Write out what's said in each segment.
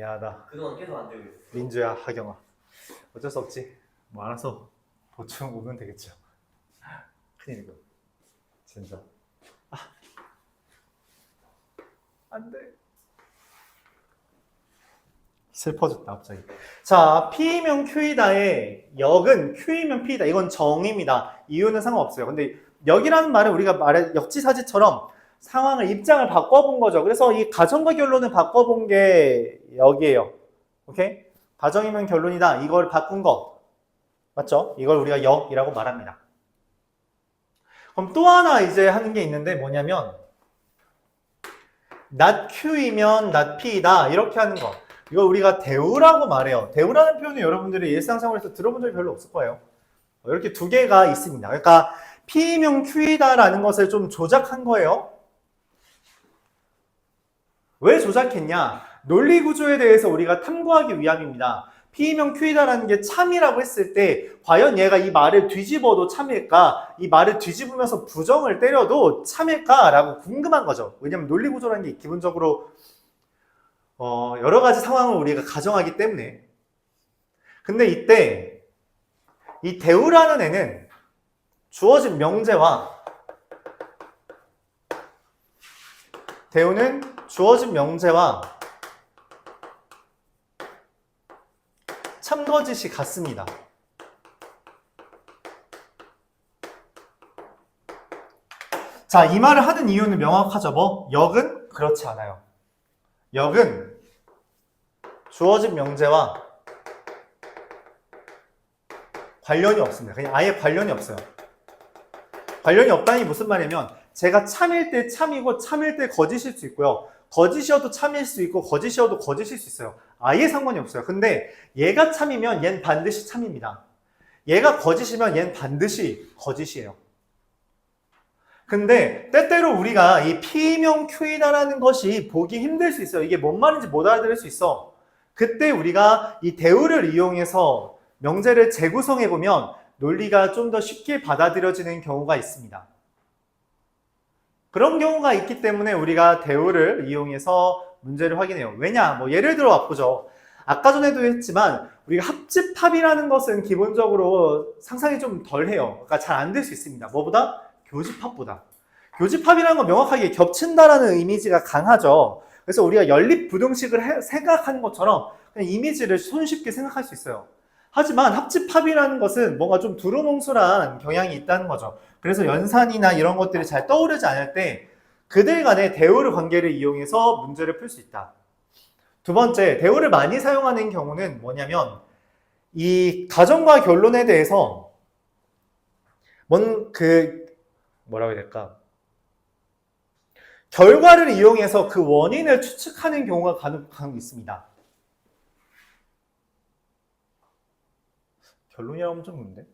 미안하다. 그동안 계속 안 되고 있어. 민주야, 하경아. 어쩔 수 없지. 뭐 알아서 보충 오면 되겠죠. 큰일이고. 진짜. 아. 안 돼. 슬퍼졌다, 갑자기. 자, P이면 Q이다의 역은 Q이면 P이다. 이건 정의입니다. 이유는 상관없어요. 근데 역이라는 말은 우리가 말해 역지사지처럼 상황을, 입장을 바꿔본 거죠. 그래서 이 가정과 결론을 바꿔본 게 역이에요. 오케이? 가정이면 결론이다. 이걸 바꾼 거. 맞죠? 이걸 우리가 역이라고 말합니다. 그럼 또 하나 이제 하는 게 있는데 뭐냐면 not Q이면 not P이다. 이렇게 하는 거. 이거 우리가 대우라고 말해요. 대우라는 표현은 여러분들이 일상생활에서 들어본 적이 별로 없을 거예요. 이렇게 두 개가 있습니다. 그러니까 P이면 Q이다라는 것을 좀 조작한 거예요. 왜 조작했냐? 논리 구조에 대해서 우리가 탐구하기 위함입니다. P이면 Q이다라는 게 참이라고 했을 때 과연 얘가 이 말을 뒤집어도 참일까? 이 말을 뒤집으면서 부정을 때려도 참일까? 라고 궁금한 거죠. 왜냐면 논리 구조라는 게 기본적으로 여러 가지 상황을 우리가 가정하기 때문에. 근데 이때 이 대우라는 애는 주어진 명제와 대우는 주어진 명제와 참거짓이 같습니다. 자, 이 말을 하는 이유는 명확하죠. 뭐? 역은 그렇지 않아요. 역은 주어진 명제와 관련이 없습니다. 그냥 아예 관련이 없어요. 관련이 없다니 무슨 말이냐면 제가 참일 때 참이고 참일 때 거짓일 수 있고요. 거짓이어도 참일 수 있고 거짓이어도 거짓일 수 있어요. 아예 상관이 없어요. 근데 얘가 참이면 얜 반드시 참입니다. 얘가 거짓이면 얜 반드시 거짓이에요. 근데 때때로 우리가 이 P명 Q이다라는 것이 보기 힘들 수 있어요. 이게 뭔 말인지 못 알아들을 수 있어. 그때 우리가 이 대우를 이용해서 명제를 재구성해보면 논리가 좀 더 쉽게 받아들여지는 경우가 있습니다. 그런 경우가 있기 때문에 우리가 대우를 이용해서 문제를 확인해요. 왜냐? 뭐 예를 들어 보죠. 아까 전에도 했지만 우리가 합집합이라는 것은 기본적으로 상상이 좀 덜해요. 그러니까 잘 안 될 수 있습니다. 뭐보다? 교집합보다. 교집합이라는 건 명확하게 겹친다라는 이미지가 강하죠. 그래서 우리가 연립부등식을 생각하는 것처럼 그냥 이미지를 손쉽게 생각할 수 있어요. 하지만 합집합이라는 것은 뭔가 좀 두루뭉술한 경향이 있다는 거죠. 그래서 연산이나 이런 것들이 잘 떠오르지 않을 때 그들 간의 대우를 관계를 이용해서 문제를 풀 수 있다. 두 번째, 대우를 많이 사용하는 경우는 뭐냐면 이 가정과 결론에 대해서 뭐라고 해야 될까? 결과를 이용해서 그 원인을 추측하는 경우가 간혹 있습니다. 결론이라고 하면 좀 그런데?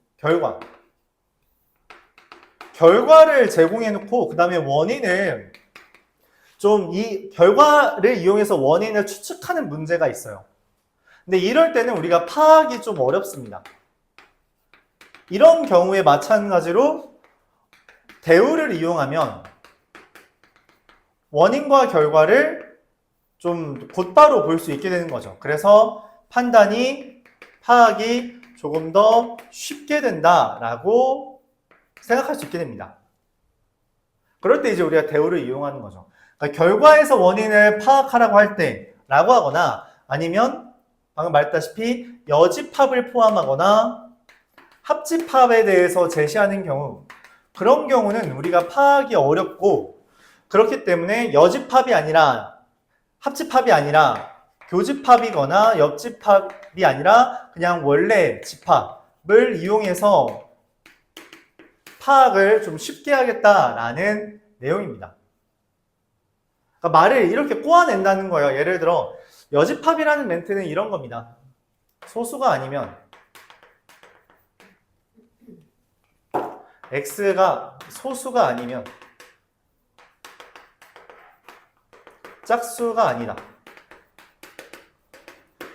결과를 제공해놓고 그 다음에 원인을 좀 이 결과를 이용해서 원인을 추측하는 문제가 있어요. 근데 이럴 때는 우리가 파악이 좀 어렵습니다. 이런 경우에 마찬가지로 대우를 이용하면 원인과 결과를 좀 곧바로 볼 수 있게 되는 거죠. 그래서 파악이 조금 더 쉽게 된다라고 생각할 수 있게 됩니다. 그럴 때 이제 우리가 대우를 이용하는 거죠. 그러니까 결과에서 원인을 파악하라고 할 때 라고 하거나 아니면 방금 말했다시피 여집합을 포함하거나 합집합에 대해서 제시하는 경우, 그런 경우는 우리가 파악이 어렵고 그렇기 때문에 여집합이 아니라 합집합이 아니라 교집합이거나 역집합이 아니라 그냥 원래 집합을 이용해서 파악을 좀 쉽게 하겠다라는 내용입니다. 그러니까 말을 이렇게 꼬아낸다는 거예요. 예를 들어 여집합이라는 멘트는 이런 겁니다. 소수가 아니면 X가 소수가 아니면 짝수가 아니다.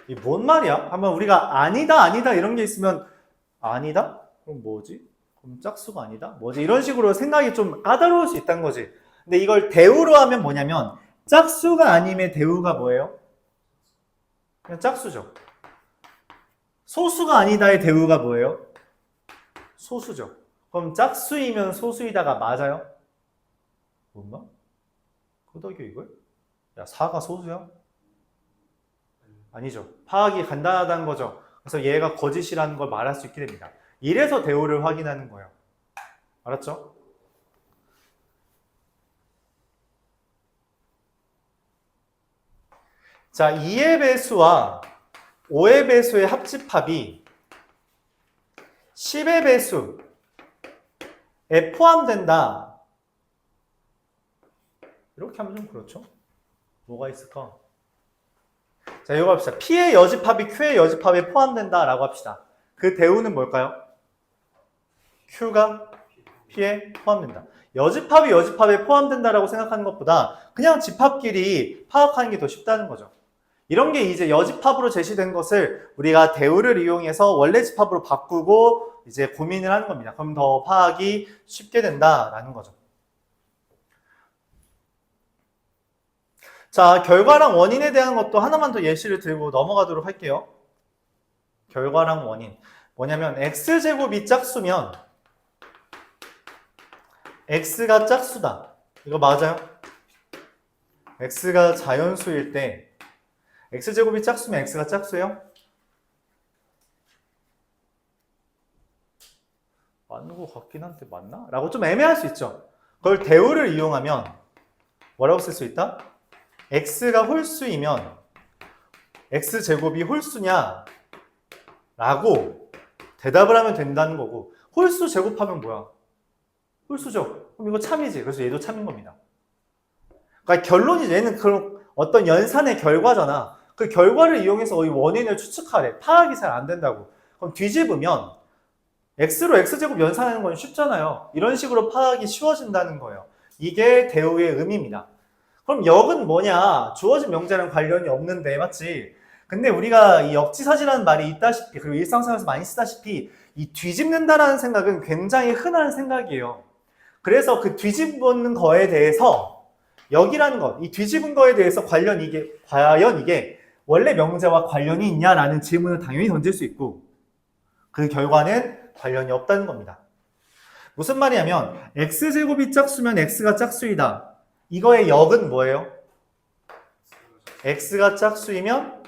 이 뭔 말이야? 한번 우리가 아니다 이런 게 있으면 아니다? 그럼 뭐지? 그럼 짝수가 아니다? 뭐지? 이런 식으로 생각이 좀 까다로울 수 있다는 거지. 근데 이걸 대우로 하면 뭐냐면 짝수가 아님의 대우가 뭐예요? 그냥 짝수죠. 소수가 아니다의 대우가 뭐예요? 소수죠. 그럼 짝수이면 소수이다가 맞아요? 뭔가? 끄덕여 이걸? 야, 4가 소수야? 아니죠. 파악이 간단하다는 거죠. 그래서 얘가 거짓이라는 걸 말할 수 있게 됩니다. 이래서 대우를 확인하는 거예요. 알았죠? 자, 2의 배수와 5의 배수의 합집합이 10의 배수에 포함된다. 이렇게 하면 좀 그렇죠? 뭐가 있을까? 자, 이거 합시다. P의 여집합이 Q의 여집합에 포함된다라고 합시다. 그 대우는 뭘까요? Q가 P에 포함된다. 여집합이 여집합에 포함된다라고 생각하는 것보다 그냥 집합끼리 파악하는 게 더 쉽다는 거죠. 이런 게 이제 여집합으로 제시된 것을 우리가 대우를 이용해서 원래 집합으로 바꾸고 이제 고민을 하는 겁니다. 그럼 더 파악이 쉽게 된다라는 거죠. 자, 결과랑 원인에 대한 것도 하나만 더 예시를 들고 넘어가도록 할게요. 결과랑 원인. 뭐냐면 x제곱이 짝수면 x가 짝수다. 이거 맞아요? x가 자연수일 때 x제곱이 짝수면 x가 짝수예요? 맞는 것 같긴 한데 맞나? 라고 좀 애매할 수 있죠. 그걸 대우를 이용하면 뭐라고 쓸 수 있다? x가 홀수이면 x제곱이 홀수냐? 라고 대답을 하면 된다는 거고, 홀수 제곱하면 뭐야? 홀수죠. 그럼 이거 참이지. 그래서 얘도 참인 겁니다. 그러니까 결론이 얘는 그런 어떤 연산의 결과잖아. 그 결과를 이용해서 이 원인을 추측하래. 파악이 잘 안 된다고. 그럼 뒤집으면 x로 x제곱 연산하는 건 쉽잖아요. 이런 식으로 파악이 쉬워진다는 거예요. 이게 대우의 의미입니다. 그럼 역은 뭐냐? 주어진 명제랑 관련이 없는데, 맞지? 근데 우리가 이 역지사지라는 말이 있다시피, 그리고 일상생활에서 많이 쓰다시피 이 뒤집는다라는 생각은 굉장히 흔한 생각이에요. 그래서 그 뒤집는 거에 대해서 역이라는 것, 이 뒤집은 거에 대해서 과연 이게 원래 명제와 관련이 있냐라는 질문을 당연히 던질 수 있고, 그 결과는 관련이 없다는 겁니다. 무슨 말이냐면 x제곱이 짝수면 x가 짝수이다. 이거의 역은 뭐예요? x가 짝수이면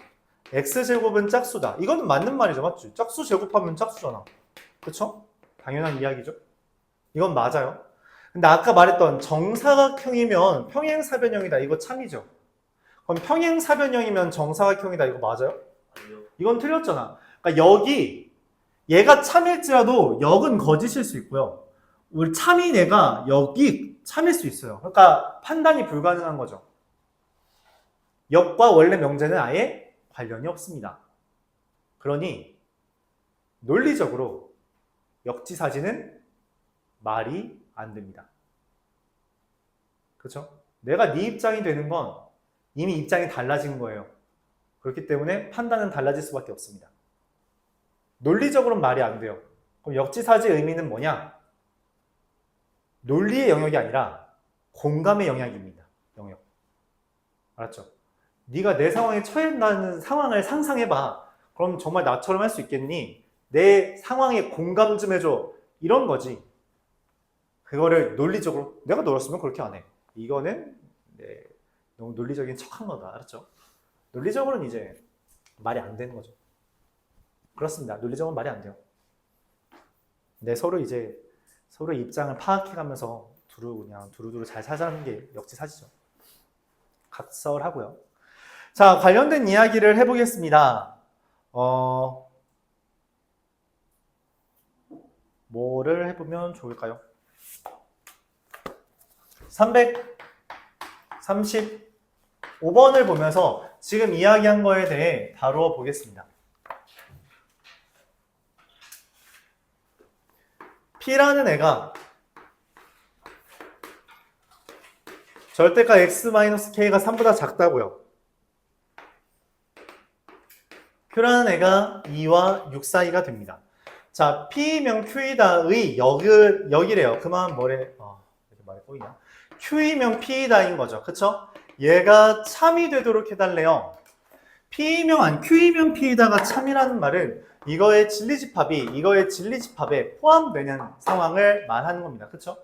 x제곱은 짝수다. 이거는 맞는 말이죠. 맞죠? 짝수 제곱하면 짝수잖아. 그쵸? 당연한 이야기죠. 이건 맞아요. 근데 아까 말했던 정사각형이면 평행사변형이다. 이거 참이죠. 그럼 평행사변형이면 정사각형이다. 이거 맞아요? 아니요. 이건 틀렸잖아. 그러니까 얘가 참일지라도 역은 거짓일 수 있고요. 우리 참인 애가 역이 참일 수 있어요. 그러니까 판단이 불가능한 거죠. 역과 원래 명제는 아예 관련이 없습니다. 그러니 논리적으로 역지사지는 말이 안 됩니다. 그렇죠? 내가 네 입장이 되는 건 이미 입장이 달라진 거예요. 그렇기 때문에 판단은 달라질 수밖에 없습니다. 논리적으로는 말이 안 돼요. 그럼 역지사지의 의미는 뭐냐? 논리의 영역이 아니라 공감의 영역입니다. 영역. 알았죠? 네가 내 상황에 처해있다는 상황을 상상해봐. 그럼 정말 나처럼 할 수 있겠니? 내 상황에 공감 좀 해줘. 이런 거지. 그거를 논리적으로 내가 너였으면 그렇게 안 해. 이거는 너무 논리적인 척한 거다. 알았죠? 논리적으로는 이제 말이 안 되는 거죠. 그렇습니다. 논리적으로는 말이 안 돼요. 근데 서로 입장을 파악해가면서 두루두루 잘 살자는 게 역지사지죠. 각설하고요. 자, 관련된 이야기를 해보겠습니다. 뭐를 해보면 좋을까요? 335번을 보면서 지금 이야기한 거에 대해 다루어 보겠습니다. P라는 애가 절대가 x-k가 3보다 작다고요. Q라는 애가 2와 6 사이가 됩니다. 자, P면 Q이다의 역이래요. 그만 뭐래? 이렇게 말이 꼬이냐? Q이면 P이다인 거죠. 그쵸? 얘가 참이 되도록 해달래요. Q이면 P이다가 참이라는 말은 이거의 진리집합이 이거의 진리집합에 포함되는 상황을 말하는 겁니다. 그쵸?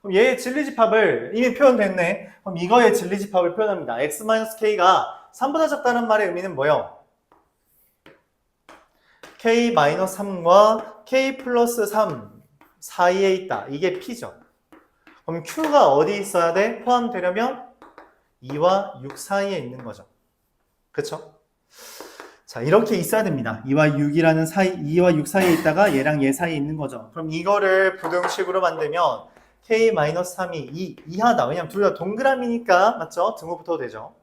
그럼 얘의 진리집합을 이미 표현됐네. 그럼 이거의 진리집합을 표현합니다. x-k가 3보다 작다는 말의 의미는 뭐예요? k-3과 k 플러스 3 사이에 있다. 이게 P죠. 그럼 Q가 어디 있어야 돼? 포함되려면 2와 6 사이에 있는 거죠. 그쵸? 자, 이렇게 있어야 됩니다. 2와 6이라는 사이, 2와 6 사이에 있다가 얘랑 얘 사이에 있는 거죠. 그럼 이거를 부등식으로 만들면 k-3이 2 이하다. 왜냐면 둘 다 동그라미니까, 맞죠? 등호 붙어도 되죠.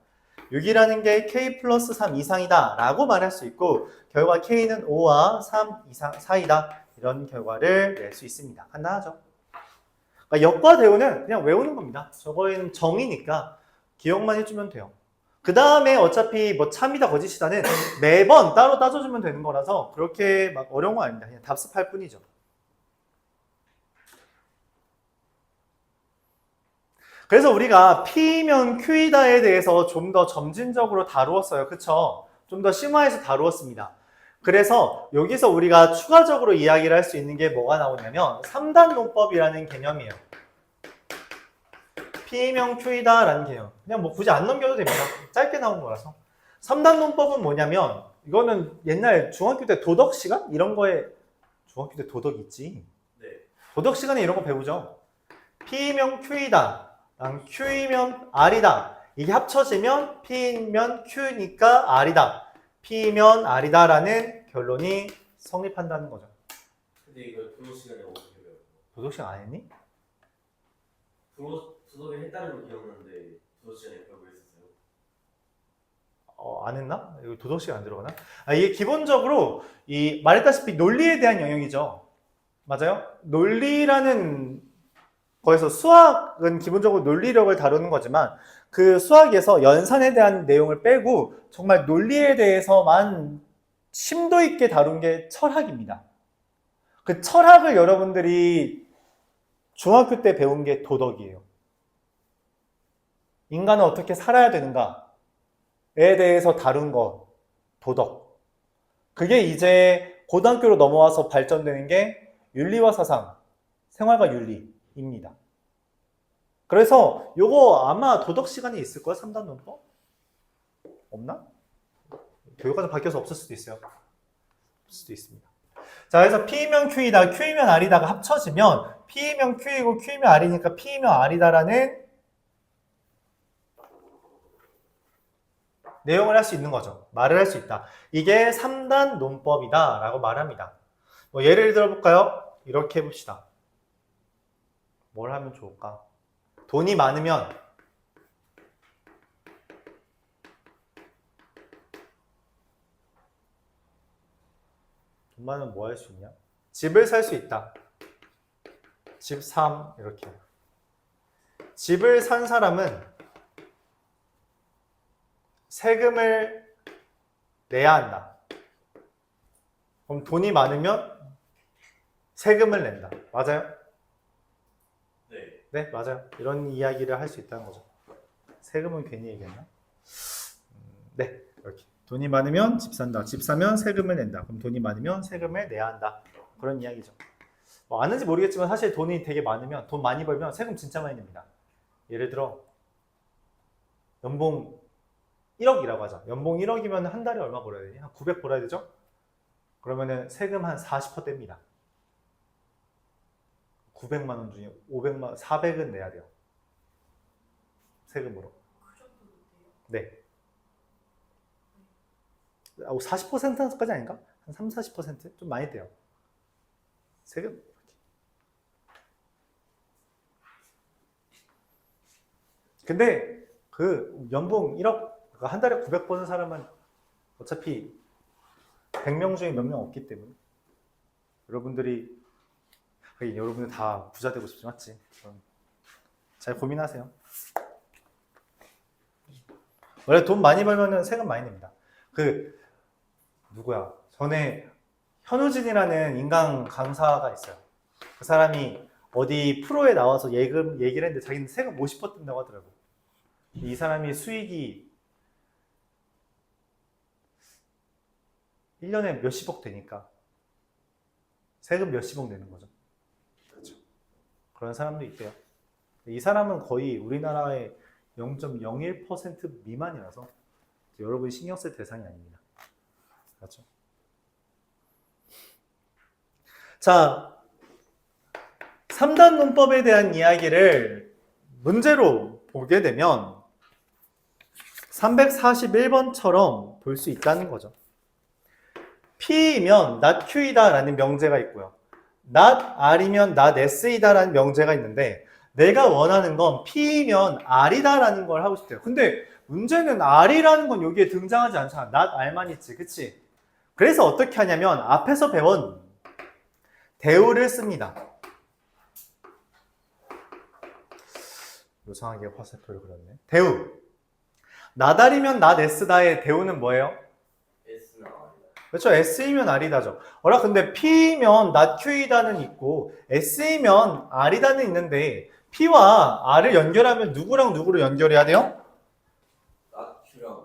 6이라는 게 k 플러스 3 이상이다 라고 말할 수 있고, 결과 k는 5와 3 이상 사이다. 이런 결과를 낼 수 있습니다. 간단하죠? 그러니까 역과 대우는 그냥 외우는 겁니다. 저거에는 정이니까 기억만 해주면 돼요. 그 다음에 어차피 뭐 참이다 거짓이다는 매번 따로 따져주면 되는 거라서 그렇게 막 어려운 거 아닙니다. 그냥 답습할 뿐이죠. 그래서 우리가 P면 Q이다에 대해서 좀 더 점진적으로 다루었어요. 그쵸? 좀 더 심화해서 다루었습니다. 그래서 여기서 우리가 추가적으로 이야기를 할 수 있는 게 뭐가 나오냐면 3단 논법이라는 개념이에요. P면 Q이다 라는 개념. 그냥 뭐 굳이 안 넘겨도 됩니다. 짧게 나온 거라서. 3단 논법은 뭐냐면 이거는 옛날 중학교 때 도덕 시간? 이런 거에 중학교 때 도덕 있지? 네. 도덕 시간에 이런 거 배우죠. P면 Q이다. Q이면 R이다. 이게 합쳐지면 P면 Q니까 R이다. P면 R이다 라는 결론이 성립한다는 거죠. 근데 이걸 도덕 시간에 어떻게 배워요? 도덕 시간 안 했니? 도덕을 했다는 걸 기억나는데 도덕 시간에 배우고 있었어요. 안 했나? 이거 도덕 시간 안 들어가나? 이게 기본적으로 이 말했다시피 논리에 대한 영역이죠. 맞아요? 논리라는 거기서 수학은 기본적으로 논리력을 다루는 거지만 그 수학에서 연산에 대한 내용을 빼고 정말 논리에 대해서만 심도 있게 다룬 게 철학입니다. 그 철학을 여러분들이 중학교 때 배운 게 도덕이에요. 인간은 어떻게 살아야 되는가에 대해서 다룬 거, 도덕. 그게 이제 고등학교로 넘어와서 발전되는 게 윤리와 사상, 생활과 윤리입니다. 그래서 요거 아마 도덕 시간에 있을 거야, 3단 논법? 없나? 교육과정 바뀌어서 없을 수도 있어요. 없을 수도 있습니다. 자, 그래서 P면 Q이다, Q이면 R이다가 합쳐지면 P면 Q이고 Q이면 R이니까 P면 R이다라는 내용을 할 수 있는 거죠. 말을 할 수 있다. 이게 3단 논법이다 라고 말합니다. 뭐 예를 들어볼까요? 이렇게 해봅시다. 뭘 하면 좋을까? 돈이 많으면 돈 많으면 뭐 할 수 있냐? 집을 살 수 있다. 집 3 이렇게. 집을 산 사람은 세금을 내야 한다. 그럼 돈이 많으면 세금을 낸다. 맞아요? 네. 네, 맞아요. 이런 이야기를 할 수 있다는 거죠. 세금은 괜히 얘기했나? 네, 이렇게. 돈이 많으면 집 산다. 집 사면 세금을 낸다. 그럼 돈이 많으면 세금을 내야 한다. 그런 이야기죠. 뭐 아는지 모르겠지만 사실 돈이 되게 많으면, 돈 많이 벌면 세금 진짜 많이 냅니다. 예를 들어 연봉 1억이라고 하자. 연봉 1억이면 한 달에 얼마 벌어야 되니? 한 900 벌어야 되죠? 그러면은 세금 한 40% 뗍니다. 900만 원 중에 500만, 400은 내야 돼요. 세금으로. 네. 40%까지 아닌가? 한 3, 40%? 좀 많이 돼요. 세금. 근데 그 연봉 1억, 한 달에 900 버는 사람은 어차피 100명 중에 몇 명 없기 때문에 여러분들이 여러분들 다 부자 되고 싶지 맞지? 잘 고민하세요. 원래 돈 많이 벌면은 세금 많이 냅니다. 누구야? 전에 현우진이라는 인강 강사가 있어요. 그 사람이 어디 프로에 나와서 얘기를 했는데 자기는 세금 50% 뜬다고 하더라고. 이 사람이 수익이 1년에 몇십억 되니까 세금 몇십억 내는 거죠. 그렇죠. 그런 사람도 있대요. 이 사람은 거의 우리나라의 0.01% 미만이라서 여러분이 신경 쓸 대상이 아닙니다. 그렇죠? 자, 3단 논법에 대한 이야기를 문제로 보게 되면 341번처럼 볼 수 있다는 거죠. P이면 not Q이다 라는 명제가 있고요. not R이면 not S이다 라는 명제가 있는데 내가 원하는 건 P이면 R이다 라는 걸 하고 싶대요. 근데 문제는 R이라는 건 여기에 등장하지 않잖아. not R만 있지. 그치? 그래서 어떻게 하냐면 앞에서 배운 대우를 씁니다. 요상하게 화살표를 그렸네. 대우. 나달이면 not S다의 대우는 뭐예요? S나 R이다. 그렇죠. S이면 R이다죠. 어라 근데 P이면 not Q이다는 있고 S이면 R이다는 있는데 P와 R을 연결하면 누구랑 누구를 연결해야 돼요? not Q랑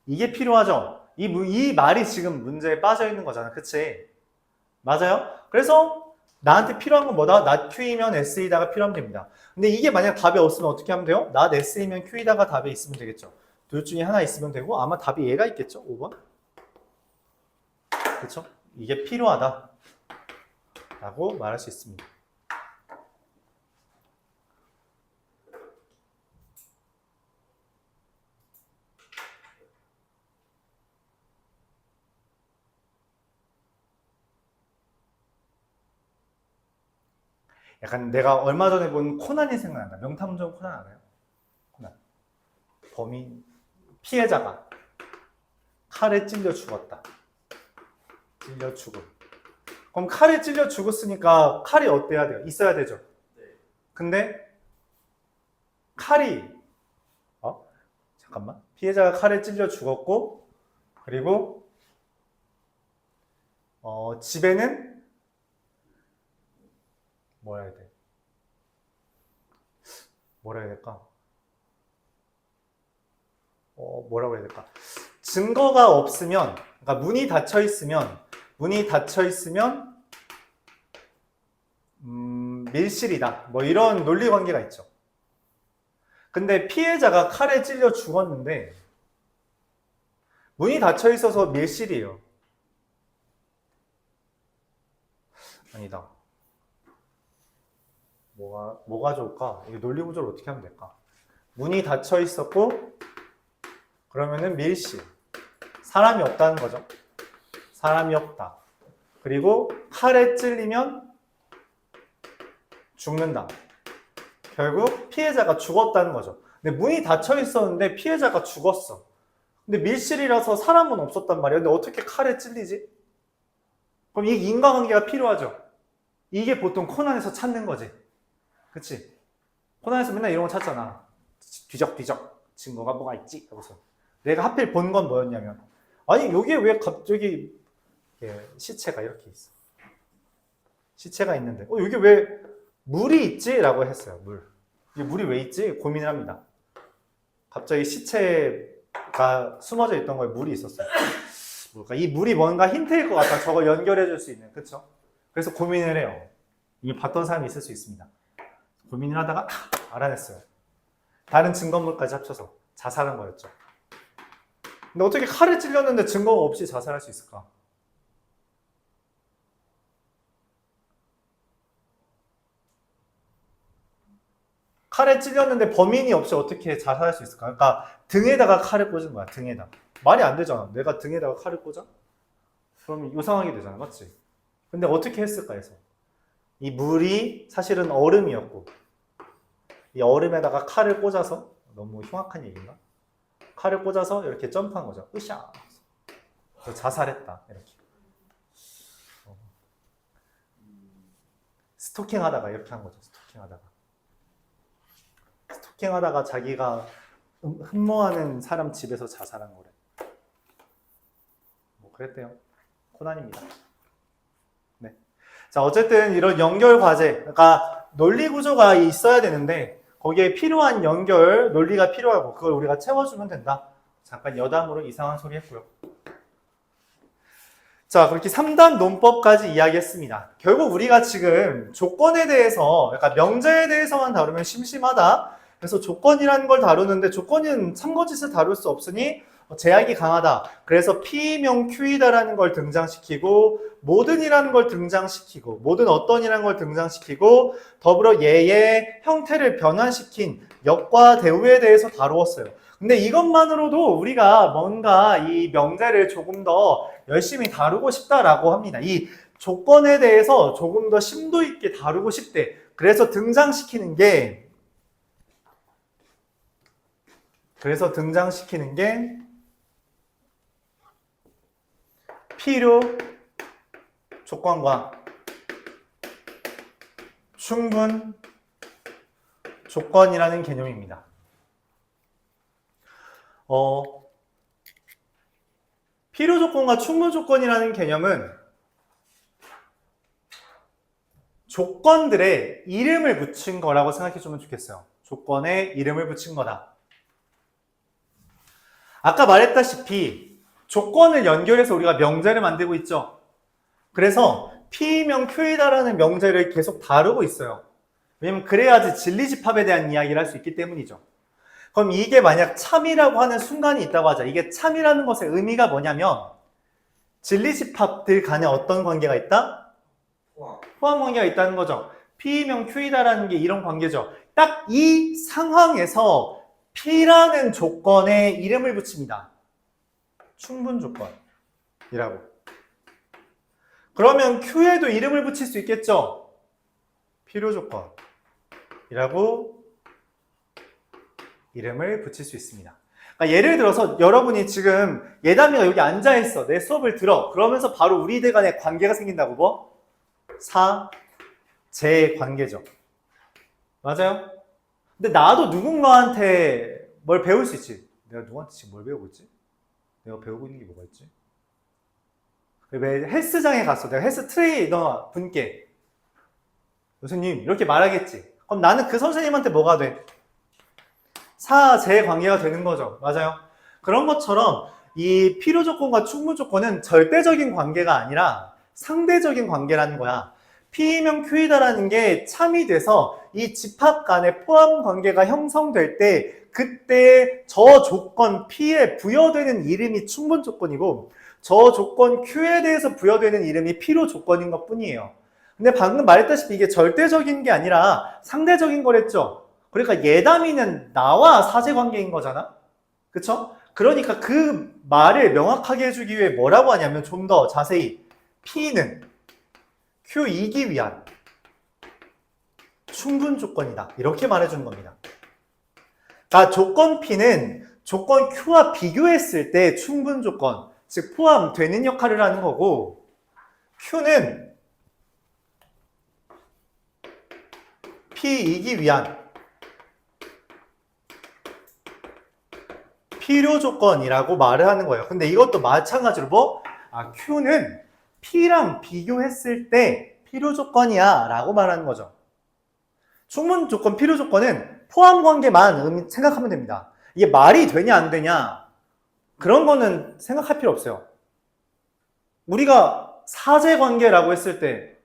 이게 필요하죠. 이 말이 지금 문제에 빠져 있는 거잖아. 그치? 맞아요? 그래서 나한테 필요한 건 뭐다? not Q이면 S이다가 필요하면 됩니다. 근데 이게 만약 답이 없으면 어떻게 하면 돼요? not S이면 Q이다가 답에 있으면 되겠죠. 둘 중에 하나 있으면 되고 아마 답이 얘가 있겠죠? 5번? 그렇죠? 이게 필요하다 라고 말할 수 있습니다. 약간 내가 얼마 전에 본 코난이 생각난다. 명탐정 코난 알아요? 코난. 범인, 피해자가 칼에 찔려 죽었다. 찔려 죽음. 그럼 칼에 찔려 죽었으니까 칼이 어때야 돼요? 있어야 되죠. 네. 근데 칼이 잠깐만. 피해자가 칼에 찔려 죽었고 그리고 집에는 뭐라 해야 돼? 뭐라 해야 될까? 뭐라고 해야 될까? 증거가 없으면, 그러니까 문이 닫혀 있으면 밀실이다. 뭐 이런 논리 관계가 있죠. 근데 피해자가 칼에 찔려 죽었는데 문이 닫혀 있어서 밀실이에요. 아니다. 뭐가 좋을까? 이게 논리 구조를 어떻게 하면 될까? 문이 닫혀 있었고 그러면은 밀실. 사람이 없다는 거죠. 사람이 없다. 그리고 칼에 찔리면 죽는다. 결국 피해자가 죽었다는 거죠. 근데 문이 닫혀 있었는데 피해자가 죽었어. 근데 밀실이라서 사람은 없었단 말이야. 근데 어떻게 칼에 찔리지? 그럼 이 인과관계가 필요하죠. 이게 보통 코난에서 찾는 거지. 그치? 코난에서 맨날 이런 거 찾잖아. 뒤적뒤적 증거가 뭐가 있지? 하고서 내가 하필 본 건 뭐였냐면 아니 여기에 왜 갑자기 시체가 이렇게 있어. 시체가 있는데 여기 왜 물이 있지? 라고 했어요. 이게 물이 왜 있지? 고민을 합니다. 갑자기 시체가 숨어져 있던 거에 물이 있었어요. 뭘까? 이 물이 뭔가 힌트일 것 같아. 저거 연결해 줄 수 있는. 그쵸? 그래서 고민을 해요. 이미 봤던 사람이 있을 수 있습니다. 고민을 하다가 알아냈어요. 다른 증거물까지 합쳐서 자살한 거였죠. 근데 어떻게 칼에 찔렸는데 증거가 없이 자살할 수 있을까? 칼에 찔렸는데 범인이 없이 어떻게 자살할 수 있을까? 그러니까 등에다가 칼을 꽂은 거야. 등에다. 말이 안 되잖아. 내가 등에다가 칼을 꽂아? 그럼 요상하게 되잖아. 맞지? 근데 어떻게 했을까 해서. 이 물이 사실은 얼음이었고 이 얼음에다가 칼을 꽂아서 너무 흉악한 얘기인가? 칼을 꽂아서 이렇게 점프한 거죠. 으쌰. 그래서 자살했다. 이렇게. 스토킹하다가 이렇게 한 거죠. 스토킹하다가 자기가 흠모하는 사람 집에서 자살한 거래. 뭐 그랬대요. 코난입니다. 네. 자, 어쨌든 이런 연결 과제, 그러니까 논리 구조가 있어야 되는데 거기에 필요한 연결, 논리가 필요하고 그걸 우리가 채워주면 된다. 잠깐 여담으로 이상한 소리 했고요. 자, 그렇게 3단 논법까지 이야기했습니다. 결국 우리가 지금 조건에 대해서, 약간 명제에 대해서만 다루면 심심하다. 그래서 조건이라는 걸 다루는데 조건은 참고짓을 다룰 수 없으니 제약이 강하다. 그래서 P명 Q이다라는 걸 등장시키고 모든이라는 걸 등장시키고 모든 어떤이라는 걸 등장시키고 더불어 얘의 형태를 변환시킨 역과 대우에 대해서 다루었어요. 근데 이것만으로도 우리가 뭔가 이 명제를 조금 더 열심히 다루고 싶다라고 합니다. 이 조건에 대해서 조금 더 심도 있게 다루고 싶대. 그래서 등장시키는 게 필요 조건과 충분 조건이라는 개념입니다. 필요 조건과 충분 조건이라는 개념은 조건들의 이름을 붙인 거라고 생각해 주면 좋겠어요. 조건에 이름을 붙인 거다. 아까 말했다시피 조건을 연결해서 우리가 명제를 만들고 있죠. 그래서 P명 Q이다라는 명제를 계속 다루고 있어요. 왜냐면 그래야지 진리집합에 대한 이야기를 할 수 있기 때문이죠. 그럼 이게 만약 참이라고 하는 순간이 있다고 하자. 이게 참이라는 것의 의미가 뭐냐면 진리집합들 간에 어떤 관계가 있다? 포함 관계가 있다는 거죠. P명 Q이다라는 게 이런 관계죠. 딱 이 상황에서 P라는 조건에 이름을 붙입니다. 충분 조건이라고. 그러면 Q에도 이름을 붙일 수 있겠죠? 필요 조건이라고 이름을 붙일 수 있습니다. 그러니까 예를 들어서 여러분이 지금 예담이가 여기 앉아있어. 내 수업을 들어. 그러면서 바로 우리들 간에 관계가 생긴다고 뭐? 제 관계죠. 맞아요? 근데 나도 누군가한테 뭘 배울 수 있지. 내가 누구한테 지금 뭘 배우고 있지? 내가 배우고 있는 게 뭐가 있지? 왜 헬스장에 갔어. 내가 헬스 트레이너 분께 교수님 이렇게 말하겠지. 그럼 나는 그 선생님한테 뭐가 돼? 제 관계가 되는 거죠. 맞아요? 그런 것처럼 이 필요 조건과 충분 조건은 절대적인 관계가 아니라 상대적인 관계라는 거야. P명 Q이다라는 게 참이 돼서 이 집합 간의 포함 관계가 형성될 때 그때 저 조건 P에 부여되는 이름이 충분 조건이고 저 조건 Q에 대해서 부여되는 이름이 필요 조건인 것 뿐이에요. 근데 방금 말했다시피 이게 절대적인 게 아니라 상대적인 거랬죠. 그러니까 예담이는 나와 사제관계인 거잖아. 그쵸? 그러니까 그 말을 명확하게 해주기 위해 뭐라고 하냐면 좀 더 자세히 P는 Q이기 위한 충분 조건이다. 이렇게 말해주는 겁니다. 그러니까 조건 P는 조건 Q와 비교했을 때 충분 조건, 즉 포함되는 역할을 하는 거고 Q는 P이기 위한 필요 조건이라고 말을 하는 거예요. 근데 이것도 마찬가지로 뭐? Q는 P랑 비교했을 때 필요 조건이야 라고 말하는 거죠. 충분 조건, 필요 조건은 포함 관계만 생각하면 됩니다. 이게 말이 되냐 안 되냐 그런 거는 생각할 필요 없어요. 우리가 사제 관계라고 했을 때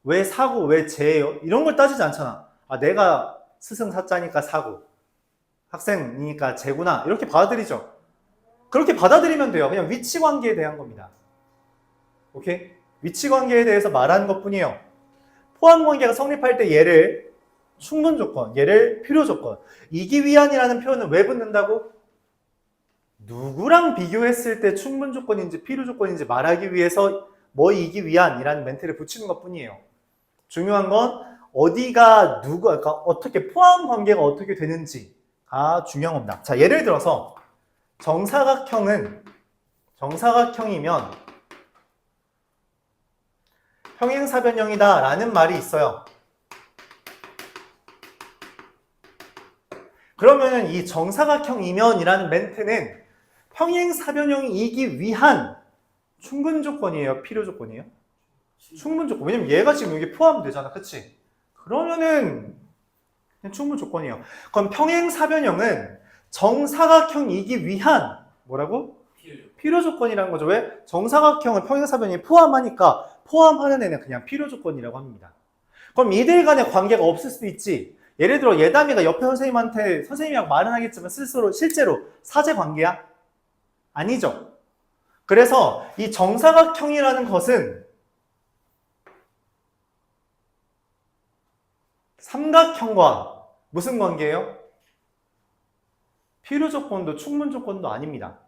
왜 사고, 왜 제예요? 이런 걸 따지지 않잖아. 내가 스승 사자니까 사고 학생이니까 제구나 이렇게 받아들이죠. 그렇게 받아들이면 돼요. 그냥 위치 관계에 대한 겁니다. 오케이? 위치 관계에 대해서 말하는 것 뿐이에요. 포함 관계가 성립할 때 얘를 충분 조건, 얘를 필요 조건. 이기 위한이라는 표현은 왜 붙는다고? 누구랑 비교했을 때 충분 조건인지 필요 조건인지 말하기 위해서 뭐 이기 위한이라는 멘트를 붙이는 것 뿐이에요. 중요한 건 어디가 그러니까 어떻게 포함 관계가 어떻게 되는지가 중요한 겁니다. 자, 예를 들어서 정사각형이면 평행사변형이다 라는 말이 있어요. 그러면 이 정사각형이면 이라는 멘트는 평행사변형이기 위한 충분 조건이에요? 필요 조건이에요? 충분 조건. 왜냐면 얘가 지금 여기 포함되잖아. 그치? 그러면은 그냥 충분 조건이에요. 그럼 평행사변형은 정사각형이기 위한 뭐라고? 필요 조건이라는 거죠. 왜? 정사각형을 평행사변이 포함하니까 포함하는 애는 그냥 필요 조건이라고 합니다. 그럼 이들 간의 관계가 없을 수도 있지. 예를 들어 예담이가 옆에 선생님한테 선생님이랑 말은 하겠지만 스스로 실제로 사제 관계야? 아니죠. 그래서 이 정사각형이라는 것은 삼각형과 무슨 관계예요? 필요 조건도 충분 조건도 아닙니다.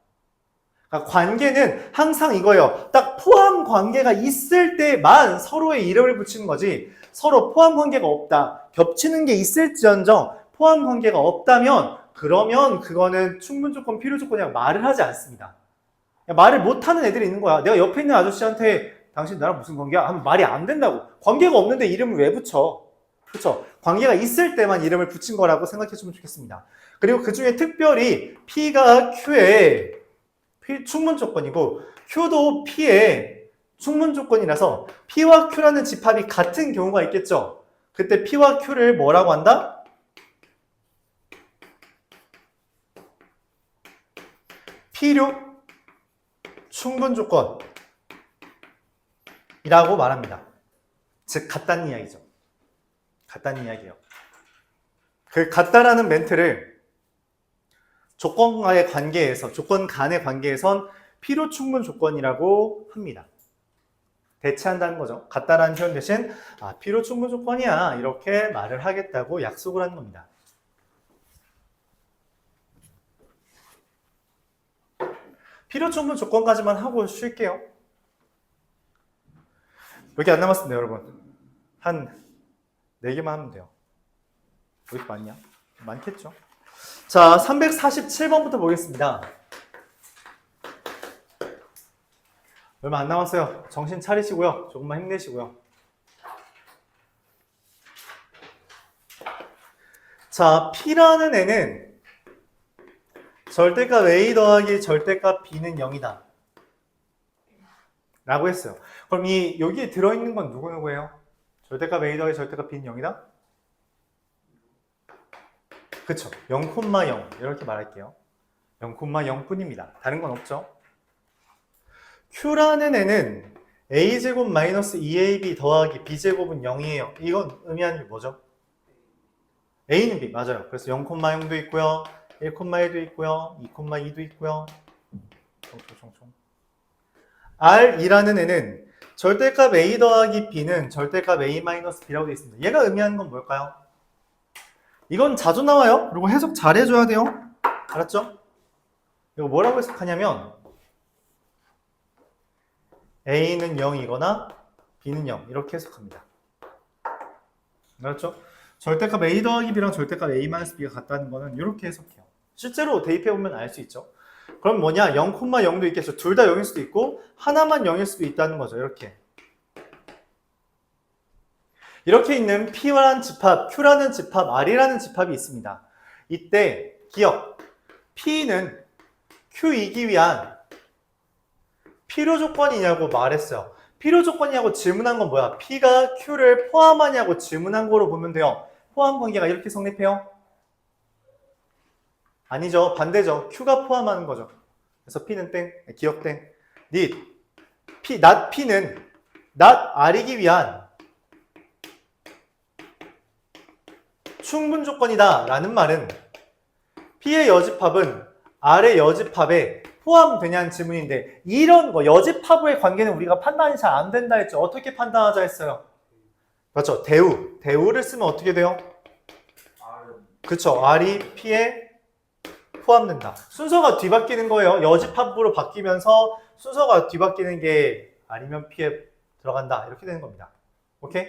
그러니까 관계는 항상 이거예요. 딱 포함 관계가 있을 때만 서로의 이름을 붙이는 거지, 서로 포함 관계가 없다, 겹치는 게 있을지언정 포함 관계가 없다면 그러면 그거는 충분 조건, 필요 조건이라고 말을 하지 않습니다. 말을 못하는 애들이 있는 거야. 내가 옆에 있는 아저씨한테 당신 나랑 무슨 관계야? 하면 말이 안 된다고. 관계가 없는데 이름을 왜 붙여? 그렇죠? 관계가 있을 때만 이름을 붙인 거라고 생각해주면 좋겠습니다. 그리고 그 중에 특별히 P가 Q의 충분 조건이고 Q도 P의 충분 조건이라서 P와 Q라는 집합이 같은 경우가 있겠죠. 그때 P와 Q를 뭐라고 한다? 필요 충분 조건이라고 말합니다. 즉 같다는 이야기죠. 같다는 이야기예요. 그 같다라는 멘트를 조건과의 관계에서, 조건 간의 관계에선 필요 충분 조건이라고 합니다. 대체한다는 거죠. 같다라는 표현 대신 필요 충분 조건이야 이렇게 말을 하겠다고 약속을 하는 겁니다. 필요 충분 조건까지만 하고 쉴게요. 몇 개 안 남았습니다, 여러분. 한 4개만 하면 돼요. 왜 이렇게 많냐? 많겠죠? 자, 347번부터 보겠습니다. 얼마 안 남았어요. 정신 차리시고요. 조금만 힘내시고요. 자, P라는 애는 절대값 A 더하기 절대값 B는 0이다. 라고 했어요. 그럼 여기에 들어있는 건 누구예요? 절대값 A 더하기 절대값 B는 0이다? 그쵸. 0,0 이렇게 말할게요. 0,0 뿐입니다. 다른 건 없죠. Q라는 애는 A제곱 마이너스 2AB 더하기 B제곱은 0이에요. 이건 의미하는 게 뭐죠? A는 B, 맞아요. 그래서 0,0도 있고요. 1,1도 있고요. 2,2도 있고요. 총총총총. R이라는 애는 절대값 A 더하기 B는 절대값 A 마이너스 B라고 되어 있습니다. 얘가 의미하는 건 뭘까요? 이건 자주 나와요. 그리고 해석 잘 해줘야 돼요. 알았죠? 이거 뭐라고 해석하냐면 A는 0이거나 B는 0 이렇게 해석합니다. 알았죠? 절대값 A 더하기 B랑 절대값 A 마이너스 B가 같다는 거는 이렇게 해석해요. 실제로 대입해보면 알 수 있죠. 그럼 뭐냐? 0,0도 있겠죠. 둘 다 0일 수도 있고 하나만 0일 수도 있다는 거죠. 이렇게 있는 P라는 집합, Q라는 집합, R이라는 집합이 있습니다. 이때 기억, P는 Q이기 위한 필요 조건이냐고 말했어요. 필요 조건이냐고 질문한 건 뭐야? P가 Q를 포함하냐고 질문한 거로 보면 돼요. 포함 관계가 이렇게 성립해요? 아니죠. 반대죠. Q가 포함하는 거죠. 그래서 P는 땡, 기억 땡. not P는 not R이기 위한 충분 조건이다 라는 말은 P의 여집합은 R의 여집합에 포함되냐는 질문인데 이런 거 여집합의 관계는 우리가 판단이 잘 안 된다 했죠. 어떻게 판단하자 했어요? 맞죠? 대우를 쓰면 어떻게 돼요? 그쵸. R이 P에 포함된다. 순서가 뒤바뀌는 거예요. 여집합으로 바뀌면서 순서가 뒤바뀌는 게 R이면 P에 들어간다 이렇게 되는 겁니다. 오케이?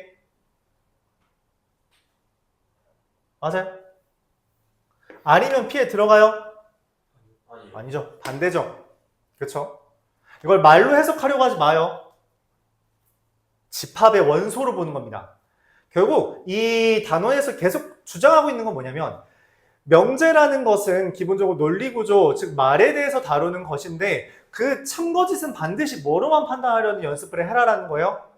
맞아요? R이면 P에 들어가요? 아니죠. 반대죠. 그렇죠? 이걸 말로 해석하려고 하지 마요. 집합의 원소로 보는 겁니다. 결국 이 단원에서 계속 주장하고 있는 건 뭐냐면 명제라는 것은 기본적으로 논리구조, 즉 말에 대해서 다루는 것인데 그 참거짓은 반드시 뭐로만 판단하려는 연습을 해라라는 거예요.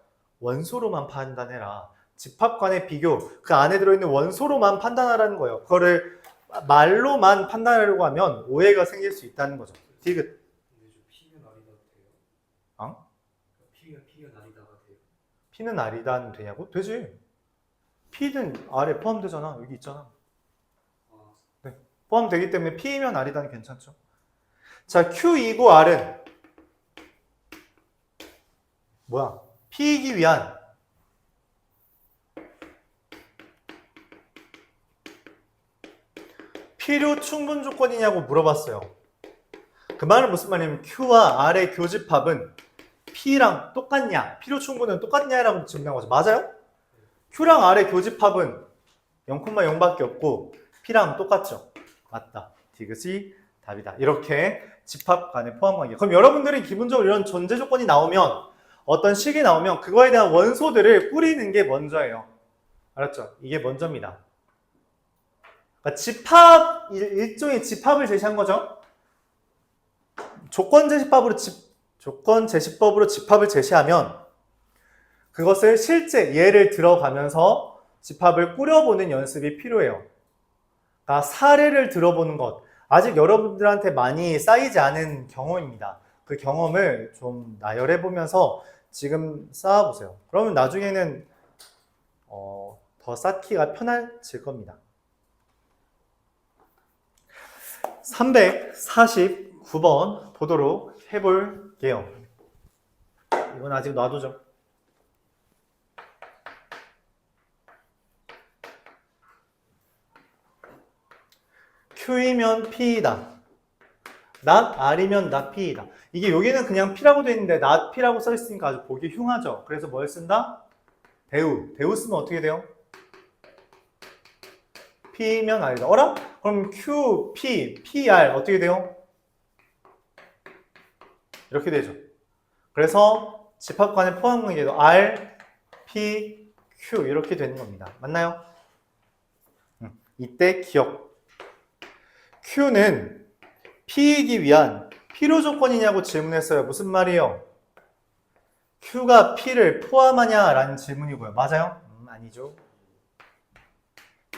원소로만 판단해라. 집합 간의 비교, 그 안에 들어있는 원소로만 판단하라는 거예요. 그거를 말로만 판단하려고 하면 오해가 생길 수 있다는 거죠. 디귿. P는 R이다 하면 되냐고? 되지. P는 R에 포함되잖아. 여기 있잖아. 네. 포함되기 때문에 P면 R이다는 괜찮죠. 자, Q이고 R은 뭐야? P이기 위한 필요 충분 조건이냐고 물어봤어요. 그 말은 무슨 말이냐면 Q와 R의 교집합은 P랑 똑같냐? 필요 충분은 똑같냐라고 질문한 거죠. 맞아요? Q랑 R의 교집합은 0,0밖에 없고 P랑 똑같죠. 맞다. 디귿이 답이다. 이렇게 집합 간의 포함관계. 그럼 여러분들이 기본적으로 이런 존재 조건이 나오면 어떤 식이 나오면 그거에 대한 원소들을 꾸리는 게 먼저예요. 알았죠? 이게 먼저입니다. 그러니까 집합, 일종의 집합을 제시한 거죠. 조건제시법으로 집합을 제시하면 그것을 실제 예를 들어가면서 집합을 꾸려보는 연습이 필요해요. 그러니까 사례를 들어보는 것. 아직 여러분들한테 많이 쌓이지 않은 경험입니다. 그 경험을 좀 나열해보면서 지금 쌓아보세요. 그러면 나중에는 더 쌓기가 편해질 겁니다. 349번 보도록 해볼게요. 이건 아직 놔두죠. Q이면 P이다. not R이면 not P이다. 이게 여기는 그냥 P라고 되어 있는데 not P라고 써 있으니까 아주 보기 흉하죠. 그래서 뭘 쓴다? 대우. 대우 쓰면 어떻게 돼요? P면 R이다. 어라? 그럼 Q, P, PR 어떻게 돼요? 이렇게 되죠. 그래서 집합간의 포함관계도 R, P, Q 이렇게 되는 겁니다. 맞나요? 이때 기억. Q는 P이기 위한 필요 조건이냐고 질문했어요. 무슨 말이에요? Q가 P를 포함하냐? 라는 질문이고요. 맞아요? 아니죠.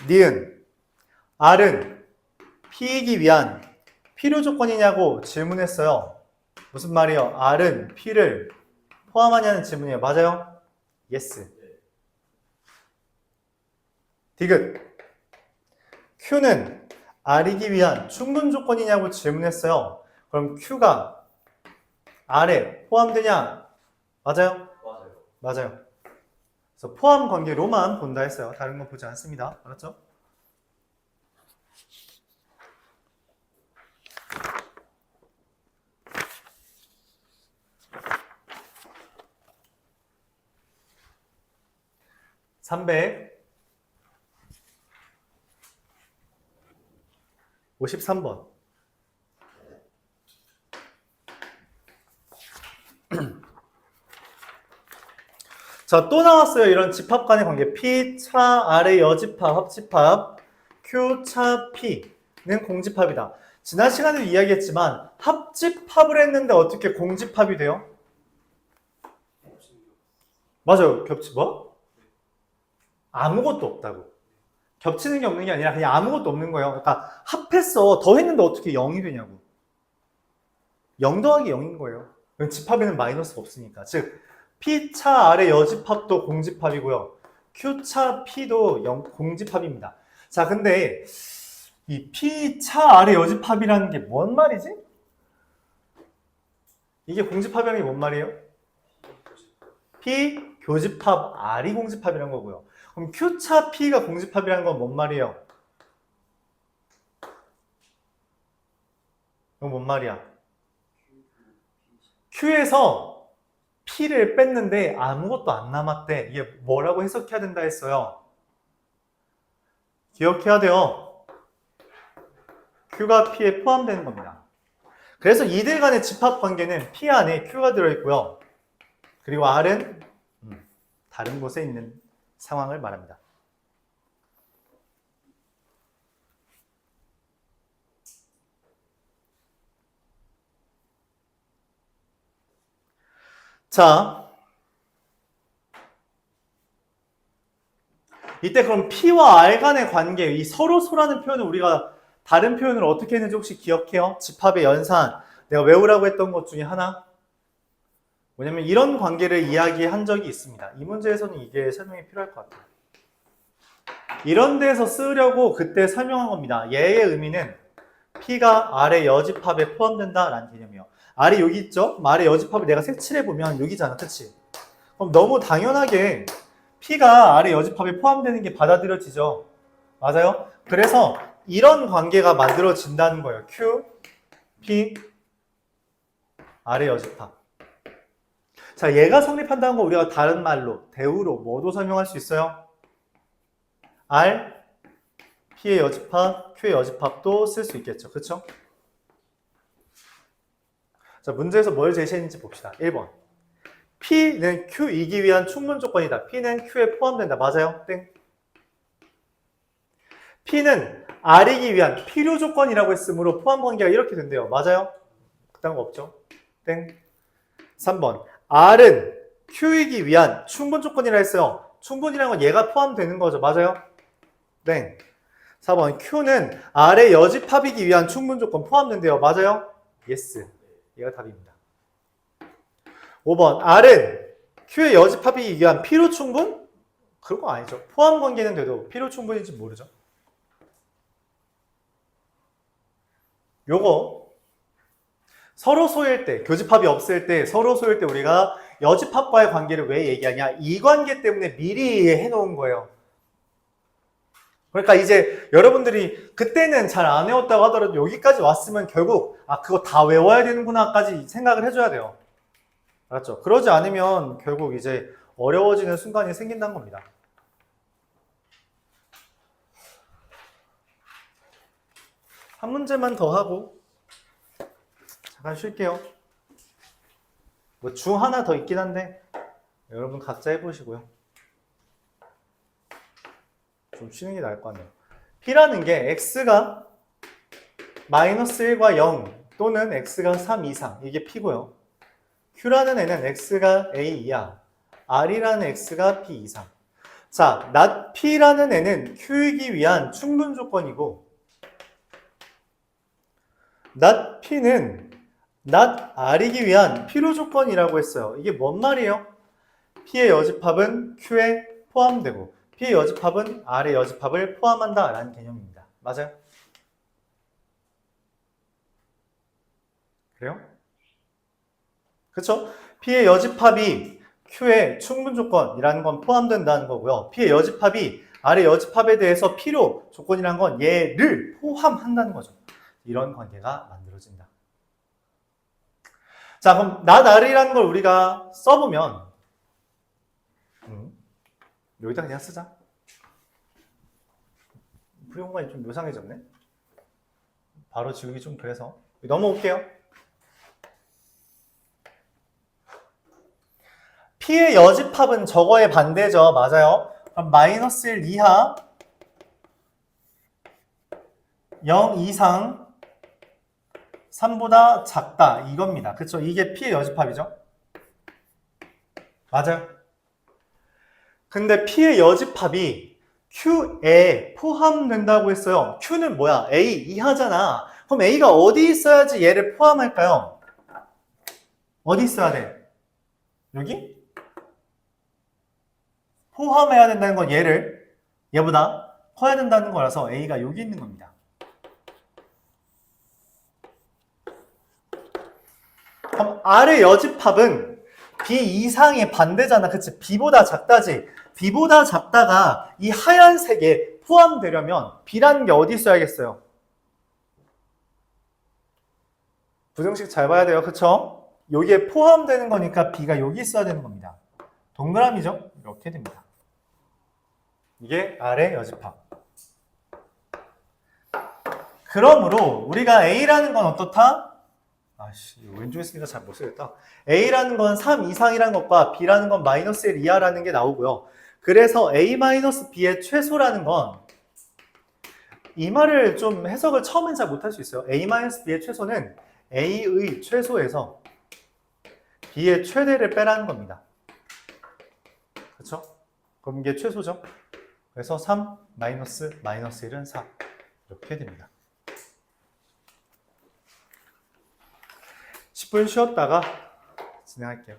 니은 R은 P이기 위한 필요 조건이냐고 질문했어요. 무슨 말이에요? R은 P를 포함하냐는 질문이에요. 맞아요? Yes. 디귿. Q는 R이기 위한 충분 조건이냐고 질문했어요. 그럼 Q가 R에 포함되냐? 맞아요? 맞아요. 맞아요. 그래서 포함 관계로만 본다 했어요. 다른 건 보지 않습니다. 알았죠? (353번) 자, 또 나왔어요. 이런 집합 간의 관계. P, 차, R의 여집합, 합집합. Q, 차, P는 공집합이다. 지난 시간에도 이야기했지만 합집합을 했는데 어떻게 공집합이 돼요? 맞아요. 뭐? 아무것도 없다고. 겹치는 게 없는 게 아니라 그냥 아무것도 없는 거예요. 그러니까 합했어. 더 했는데 어떻게 0이 되냐고. 0 더하기 0인 거예요. 집합에는 마이너스가 없으니까. 즉 P차 R의 여집합도 공집합이고요. Q차 P도 공집합입니다. 자, 근데 이 P차 R의 여집합이라는 게 뭔 말이지? 이게 공집합이라는 게 뭔 말이에요? P 교집합 R이 공집합이라는 거고요. 그럼 Q차 P가 공집합이라는 건 뭔 말이에요? 이건 뭔 말이야? Q에서 P를 뺐는데 아무것도 안 남았대. 이게 뭐라고 해석해야 된다 했어요? 기억해야 돼요. Q가 P에 포함되는 겁니다. 그래서 이들 간의 집합 관계는 P 안에 Q가 들어있고요. 그리고 R은 다른 곳에 있는 상황을 말합니다. 자, 이때 그럼 P와 R 간의 관계, 이 서로소라는 표현을 우리가 다른 표현으로 어떻게 했는지 혹시 기억해요? 집합의 연산, 내가 외우라고 했던 것 중에 하나? 왜냐면 이런 관계를 이야기한 적이 있습니다. 이 문제에서는 이게 설명이 필요할 것 같아요. 이런 데서 쓰려고 그때 설명한 겁니다. 얘의 의미는 P가 R의 여집합에 포함된다라는 개념이에요. R이 여기 있죠? R의 여집합을 내가 색칠해보면 여기잖아, 그치? 그럼 너무 당연하게 P가 R의 여집합에 포함되는 게 받아들여지죠? 맞아요? 그래서 이런 관계가 만들어진다는 거예요. Q, P, R의 여집합. 자, 얘가 성립한다는 거 우리가 다른 말로, 대우로 뭐도 설명할 수 있어요? R, P의 여집합, Q의 여집합도 쓸 수 있겠죠. 그쵸? 자, 문제에서 뭘 제시했는지 봅시다. 1번. P는 Q이기 위한 충분 조건이다. P는 Q에 포함된다. 맞아요? 땡. P는 R이기 위한 필요 조건이라고 했으므로 포함 관계가 이렇게 된대요. 맞아요? 그딴 거 없죠? 땡. 3번. R은 Q이기 위한 충분 조건이라 했어요. 충분이라는 건 얘가 포함되는 거죠. 맞아요? 땡. 4번. Q는 R의 여집합이기 위한 충분 조건 포함된대요. 맞아요? yes. 얘가 답입니다. 5번. R은 Q의 여집합이기 위한 필요 충분? 그런 거 아니죠. 포함 관계는 돼도 필요 충분인지 모르죠. 요거 서로 소일 때, 교집합이 없을 때, 서로 소일 때 우리가 여집합과의 관계를 왜 얘기하냐? 이 관계 때문에 미리 해놓은 거예요. 그러니까 이제 여러분들이 그때는 잘 안 외웠다고 하더라도 여기까지 왔으면 결국 그거 다 외워야 되는구나까지 생각을 해줘야 돼요. 알았죠? 그러지 않으면 결국 이제 어려워지는 순간이 생긴다는 겁니다. 한 문제만 더 하고 잠깐 쉴게요. 뭐 중 하나 더 있긴 한데 여러분 각자 해보시고요. 좀 쉬는 게 나을 것 같네요. P라는 게 X가 마이너스 1과 0 또는 X가 3 이상 이게 P고요. Q라는 애는 X가 A 이하, R이라는 X가 P 이상. 자, not P라는 애는 Q이기 위한 충분 조건이고 not P는 not R이기 위한 필요 조건이라고 했어요. 이게 뭔 말이에요? P의 여집합은 Q에 포함되고 P의 여집합은 R의 여집합을 포함한다 라는 개념입니다. 맞아요? 그래요? 그렇죠? P의 여집합이 Q의 충분 조건이라는 건 포함된다는 거고요. P의 여집합이 R의 여집합에 대해서 필요 조건이라는 건 얘를 포함한다는 거죠. 이런 관계가 만들어진다. 자, 그럼 not R이라는 걸 우리가 써보면 여기다 그냥 쓰자. 풀이 공간이 좀 묘상해졌네. 바로 지우기 좀 그래서 넘어올게요. P의 여집합은 저거의 반대죠. 맞아요. 그럼 마이너스 1 이하 0 이상 3보다 작다 이겁니다. 그렇죠? 이게 P의 여집합이죠. 맞아요. 근데 P의 여집합이 Q에 포함된다고 했어요. Q는 뭐야? A 이하잖아. 그럼 A가 어디 있어야지 얘를 포함할까요? 어디 있어야 돼? 여기? 포함해야 된다는 건 얘보다 커야 된다는 거라서 A가 여기 있는 겁니다. 그럼 R의 여집합은 B 이상의 반대잖아. 그치? B보다 작다지. B보다 작다가 이 하얀색에 포함되려면 B라는 게 어디 있어야겠어요? 부등식 잘 봐야 돼요. 그쵸? 여기에 포함되는 거니까 B가 여기 있어야 되는 겁니다. 동그라미죠? 이렇게 됩니다. 이게 R의 여집합. 그러므로 우리가 A라는 건 어떻다? 왼쪽에 쓰니까 잘 못 쓰겠다. A라는 건 3 이상이라는 것과 B라는 건 마이너스 1 이하라는 게 나오고요. 그래서 A-B의 최소라는 건 이 말을 좀 해석을 처음엔 잘 못할 수 있어요. A-B의 최소는 A의 최소에서 B의 최대를 빼라는 겁니다. 그렇죠? 그럼 이게 최소죠. 그래서 3 마이너스 1은 4 이렇게 됩니다. 10분 쉬었다가 진행할게요.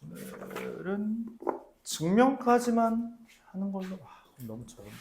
오늘은 증명까지만 하는 걸로. 그럼 너무 적은.